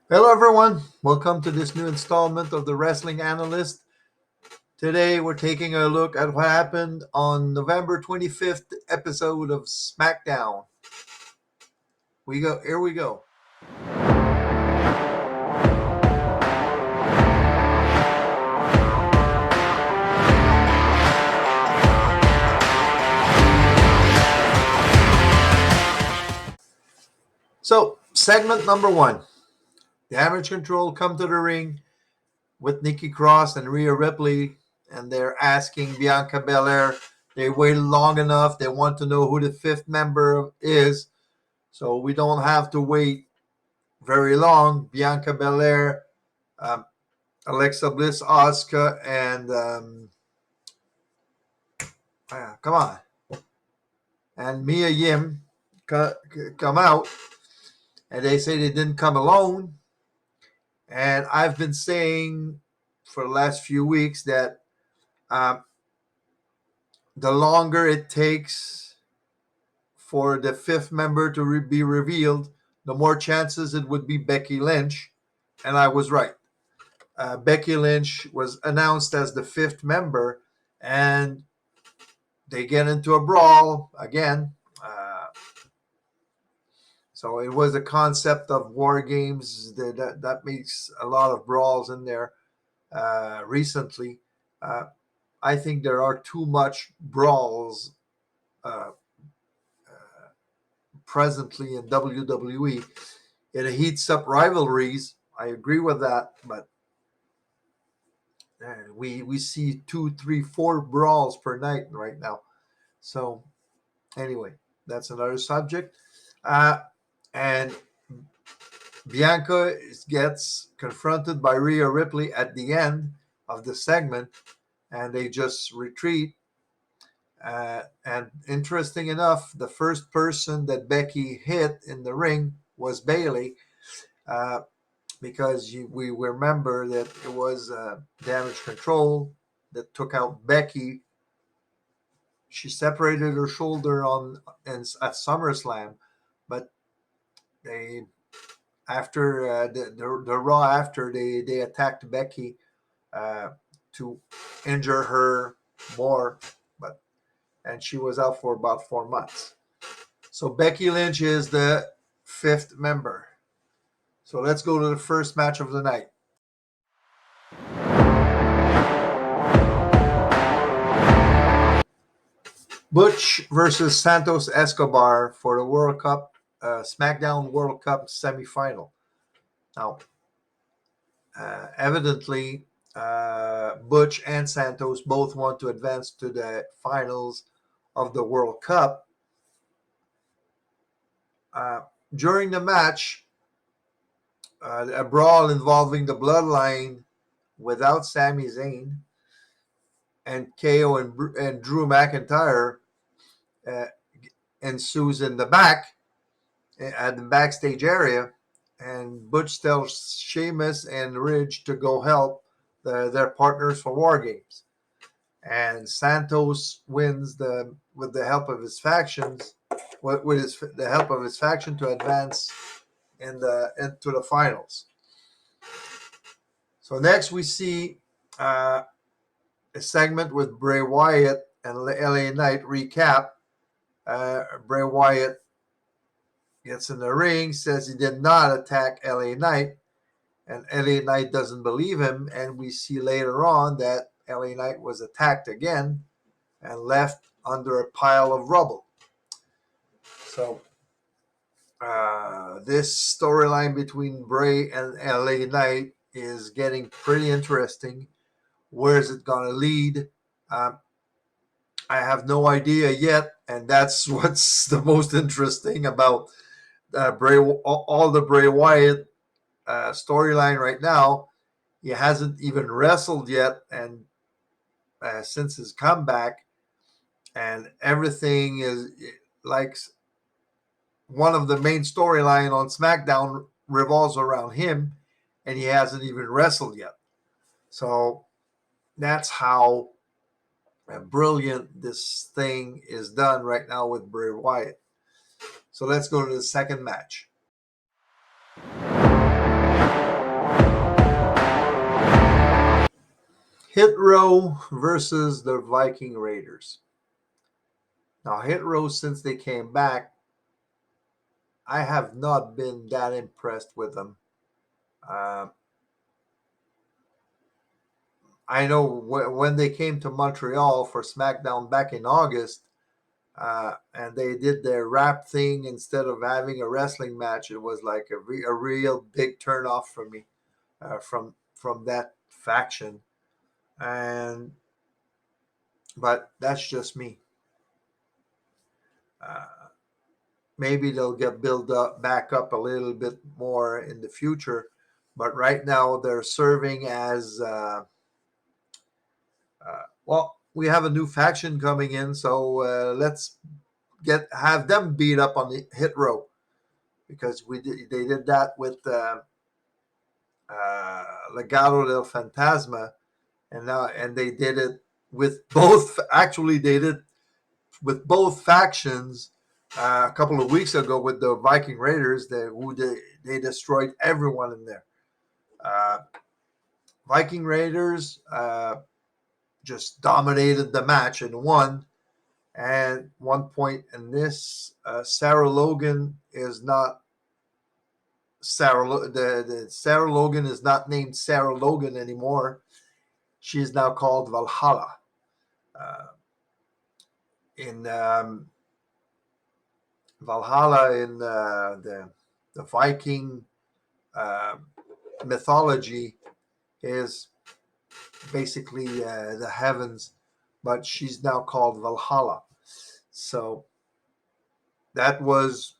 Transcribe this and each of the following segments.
Hello, everyone. Welcome to this new installment of the Wrestling Analyst. Today, we're taking a look at what happened on November 25th episode of Smackdown. Here we go. So, segment number one. Damage Control come to the ring with Nikki Cross and Rhea Ripley, and they're asking Bianca Belair. They waited long enough. They want to know who the fifth member is, so we don't have to wait very long. Bianca Belair, um, Alexa Bliss, Asuka, and come on, and Mia Yim come out, and they say they didn't come alone. And I've been saying for the last few weeks that um, the longer it takes for the fifth member to be revealed, the more chances it would be Becky Lynch. And I was right. Becky Lynch was announced as the fifth member, and they get into a brawl again. So it was a concept of war games that makes a lot of brawls in there recently. Uh, I think there are too much brawls uh, presently in WWE. It heats up rivalries. I agree with that, but we see two, three, four brawls per night right now. So anyway, that's another subject. And Bianca gets confronted by Rhea Ripley at the end of the segment, and they just retreat. And interesting enough, the first person that Becky hit in the ring was Bayley, uh, because we remember that it was Damage Control that took out Becky. She separated her shoulder at SummerSlam, but they after the Raw after they attacked Becky uh, to injure her more, but and she was out for about 4 months. So Becky Lynch is the fifth member. So let's go to the first match of the night. Butch versus Santos Escobar for the World Cup, Smackdown World Cup semifinal. Now, evidently, Butch and Santos both want to advance to the finals of the World Cup. Uh, During the match, a brawl involving the Bloodline without Sami Zayn and KO and Drew McIntyre uh, ensues in the back at the backstage area, and Butch tells Sheamus and Ridge to go help their partners for War Games. And Santos wins with the help of his factions, the help of his faction to advance into the finals. So next we see a segment with Bray Wyatt and LA Knight recap. Bray Wyatt gets in the ring, says he did not attack LA Knight, and LA Knight doesn't believe him. And we see later on that LA Knight was attacked again and left under a pile of rubble. So this storyline between Bray and LA Knight is getting pretty interesting. Where is it going to lead? I have no idea yet, and that's what's the most interesting about all the Bray Wyatt storyline right now. He hasn't even wrestled yet, and since his comeback, and everything is like one of the main storyline on SmackDown revolves around him, and he hasn't even wrestled yet. So that's how brilliant this thing is done right now with Bray Wyatt. So let's go to the second match. Hit Row versus the Viking Raiders. Now, Hit Row, since they came back, I have not been that impressed with them. Uh, I know when they came to Montreal for Smackdown back in August, and they did their rap thing instead of having a wrestling match, it was like a real big turnoff for me from that faction. And but that's just me. Uh, Maybe they'll get built up back up a little bit more in the future, but right now they're serving as well. We have a new faction coming in, so let's get have them beat up on the Hit Row because they did that with Legado del Fantasma, and they did it with both. Actually, they did with both factions a couple of weeks ago with the Viking Raiders. They destroyed everyone in there. Uh, Viking Raiders just dominated the match and won. And one point in this, Sarah Logan is not the Sarah Logan is not named Sarah Logan anymore. She is now called Valhalla. Uh, in Valhalla in the Viking uh, mythology is basically the heavens, but she's now called Valhalla. So that was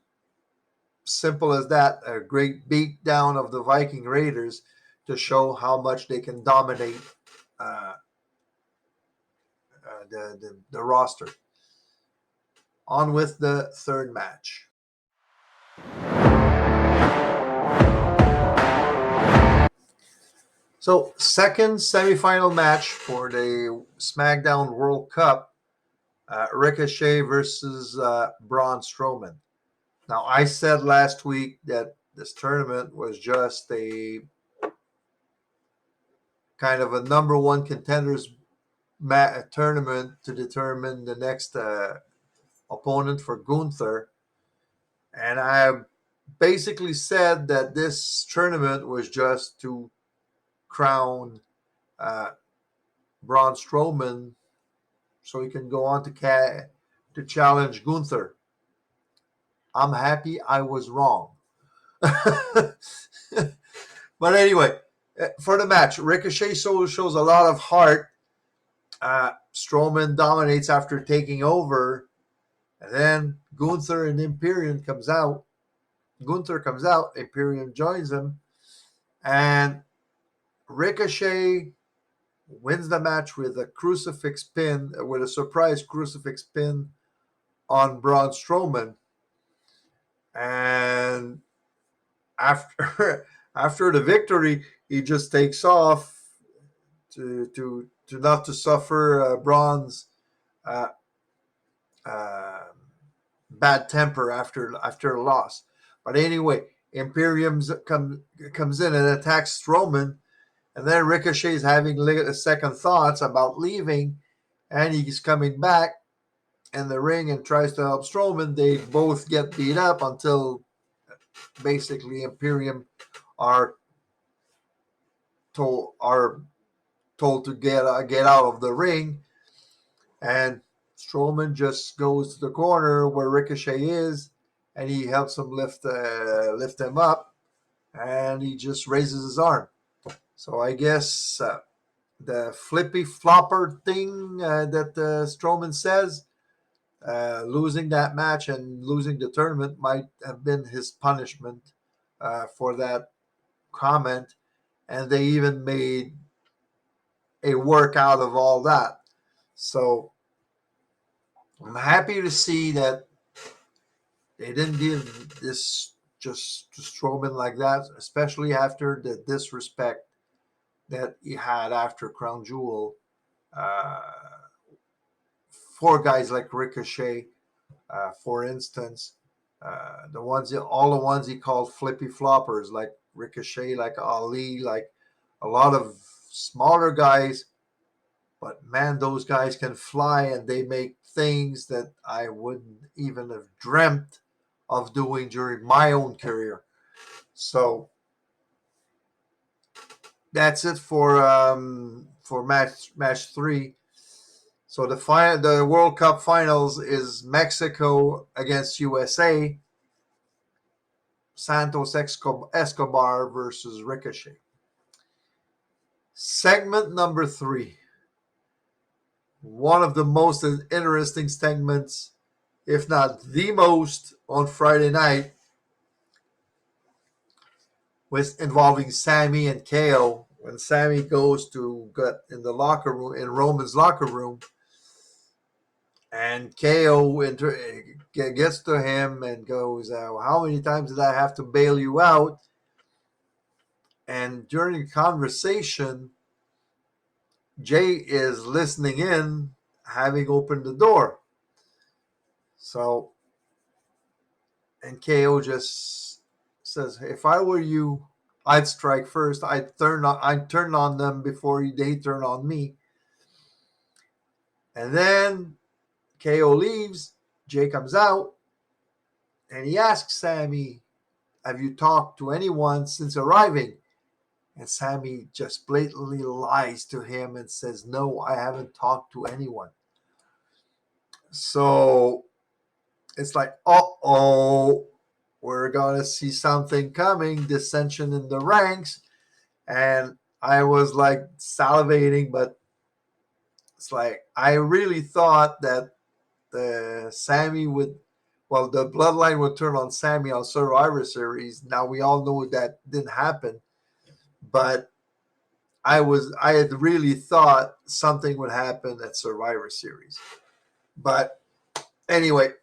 simple as that. A great beat down of the Viking Raiders to show how much they can dominate uh, the roster. On with the third match. So, second semifinal match for the SmackDown World Cup, Ricochet versus Braun Strowman. Now, I said last week that this tournament was just a kind of a number one contenders tournament to determine the next opponent for Gunther. And I basically said that this tournament was just to crown uh, Braun Strowman so he can go on to challenge Gunther. I'm happy I was wrong. But anyway, for the match, Ricochet shows a lot of heart. Strowman dominates after taking over, and then Gunther and Imperium comes out. Gunther comes out, Imperium joins him, and Ricochet wins the match with a surprise crucifix pin on Braun Strowman. And after after the victory, he just takes off to not to suffer Braun's uh, uh, bad temper after a loss. But anyway, Imperium comes in and attacks Strowman, and then Ricochet is having second thoughts about leaving, and he's coming back in the ring and tries to help Strowman. They both get beat up until basically Imperium are are told to get out of the ring, and Strowman just goes to the corner where Ricochet is, and he helps him lift him up, and he just raises his arm. So I guess the flippy flopper thing that Strowman says, losing that match and losing the tournament might have been his punishment for that comment, and they even made a work out of all that. So I'm happy to see that they didn't give this just to Strowman like that, especially after the disrespect that he had after Crown Jewel uh, for guys like Ricochet, for instance. All the ones he called flippy floppers, like Ricochet, like Ali, like a lot of smaller guys. But man, those guys can fly, and they make things that I wouldn't even have dreamt of doing during my own career. So that's it for match three. So the World Cup finals is Mexico against USA, Santos Escobar versus Ricochet. Segment number three, one of the most interesting segments, if not the most, on Friday night, was involving Sammy and KO. When Sammy goes to get in the locker room, in Roman's locker room, and KO gets to him and goes, how many times did I have to bail you out? And during the conversation, Jay is listening in, having opened the door. So, and KO just says, if I were you, I'd strike first. I'd turn on them before they turn on me. And then KO leaves. Jay comes out, and he asks Sammy, have you talked to anyone since arriving? And Sammy just blatantly lies to him and says, no, I haven't talked to anyone. So it's like, uh-oh, we're going to see something coming, dissension in the ranks. And I was like salivating, but it's like, I really thought that Sammy would, well, the bloodline would turn on Sammy on Survivor Series. Now we all know that didn't happen, but I had really thought something would happen at Survivor Series. But anyway,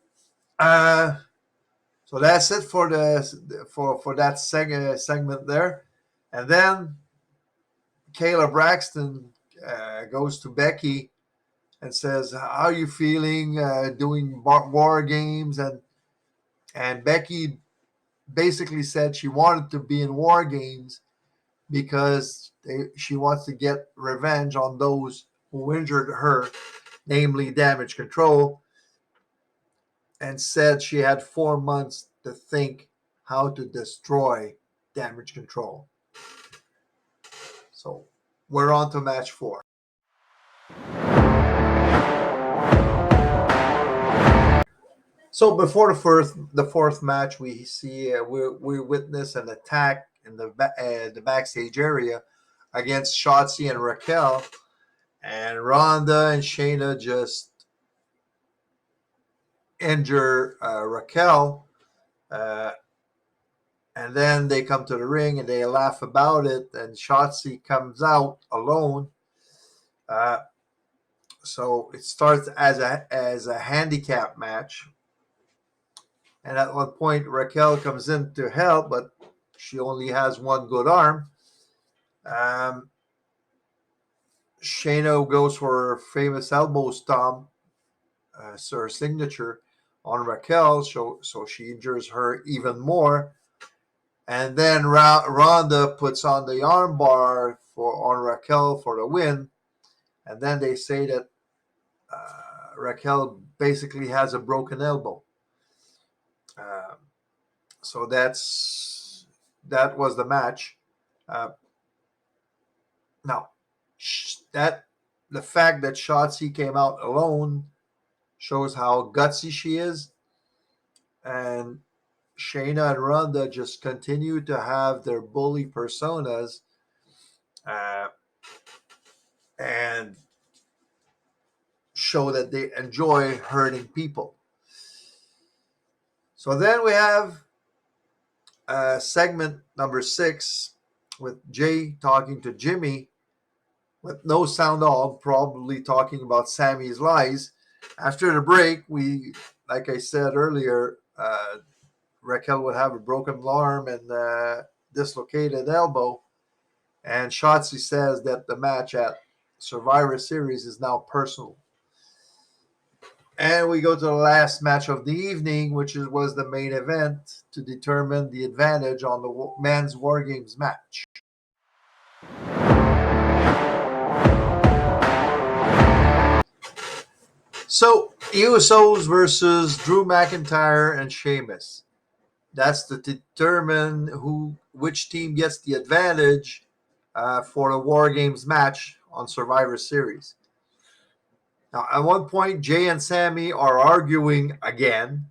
so that's it for that segment there. And then Kayla Braxton goes to Becky and says, how are you feeling doing war games? And Becky basically said she wanted to be in war games because she wants to get revenge on those who injured her, namely Damage Control, and said she had 4 months to think how to destroy Damage Control. So we're on to match 4. So before the fourth match, we see we witness an attack in the backstage area against Shotzi and Raquel, and Ronda and Shayna just injure Raquel, and then they come to the ring and they laugh about it, and Shotzi comes out alone. So it starts as a handicap match. And at one point, Raquel comes in to help, but she only has one good arm. Shayna goes for her famous elbow stomp, her signature, on Raquel, so she injures her even more. And then Ronda puts on the armbar on Raquel for the win. And then they say that Raquel basically has a broken elbow. So that was the match. Now, the fact that Shotzi came out alone shows how gutsy she is, and Shayna and Ronda just continue to have their bully personas, and show that they enjoy hurting people. So then we have segment number 6 with Jay talking to Jimmy with no sound at all, probably talking about Sammy's lies. After the break, like I said earlier, Raquel would have a broken arm and dislocated elbow. And Shotzi says that the match at Survivor Series is now personal. And we go to the last match of the evening, which was the main event to determine the advantage on the men's War Games match. So Usos versus Drew McIntyre and Sheamus. That's to determine which team gets the advantage for the War Games match on Survivor Series. Now, at one point, Jay and Sammy are arguing again.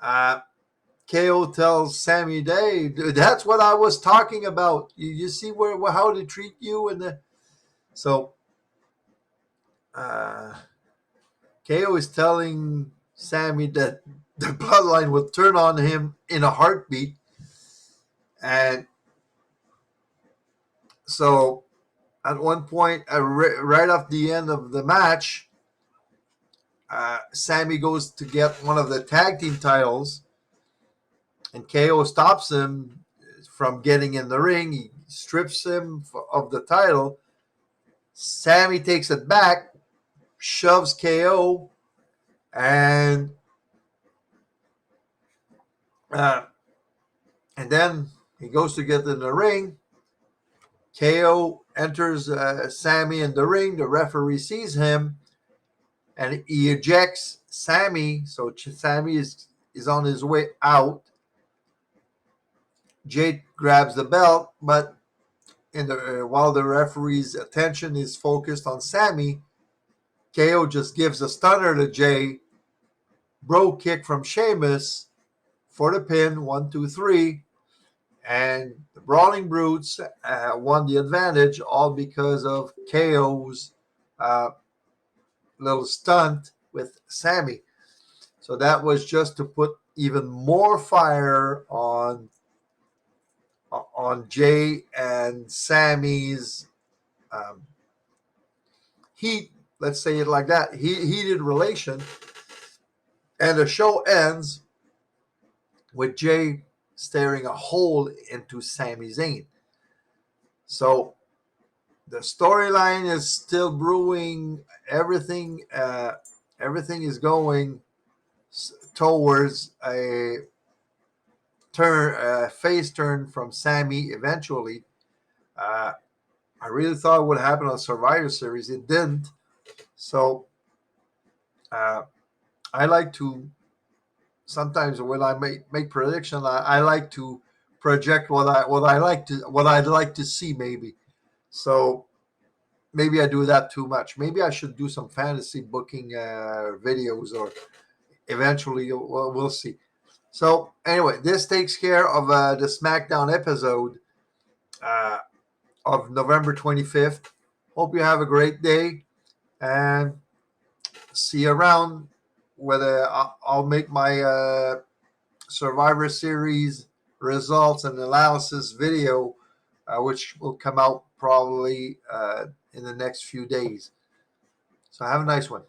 KO tells Sammy, "Hey, that's what I was talking about. You see how they treat you." So uh, KO is telling Sammy that the bloodline will turn on him in a heartbeat. And so at one point, right off the end of the match, Sammy goes to get one of the tag team titles, and KO stops him from getting in the ring. He strips him of the title. Sammy takes it back, shoves KO, and uh, and then he goes to get in the ring. KO enters Sammy in the ring. The referee sees him, and he ejects Sammy. So Sammy is on his way out. Jade grabs the belt, but while the referee's attention is focused on Sammy, KO just gives a stunner to Jay. Bro kick from Sheamus for the pin. 1, 2, 3. And the Brawling Brutes won the advantage, all because of KO's little stunt with Sammy. So that was just to put even more fire on Jay and Sammy's um, heat. Let's say it like that. Heated relation, and the show ends with Jay staring a hole into Sami Zayn. So the storyline is still brewing. Everything is going towards a face turn from Sammy eventually. Uh, I really thought it would happen on Survivor Series. It didn't. So uh, I like to sometimes when I make prediction, I like to project what I'd like to see maybe. So maybe I do that too much. Maybe I should do some fantasy booking videos, or eventually we'll see. So anyway, this takes care of the Smackdown episode uh, of November 25th. Hope you have a great day, and see you around. Whether I'll make my Survivor Series results and analysis video, which will come out probably in the next few days. So have a nice one.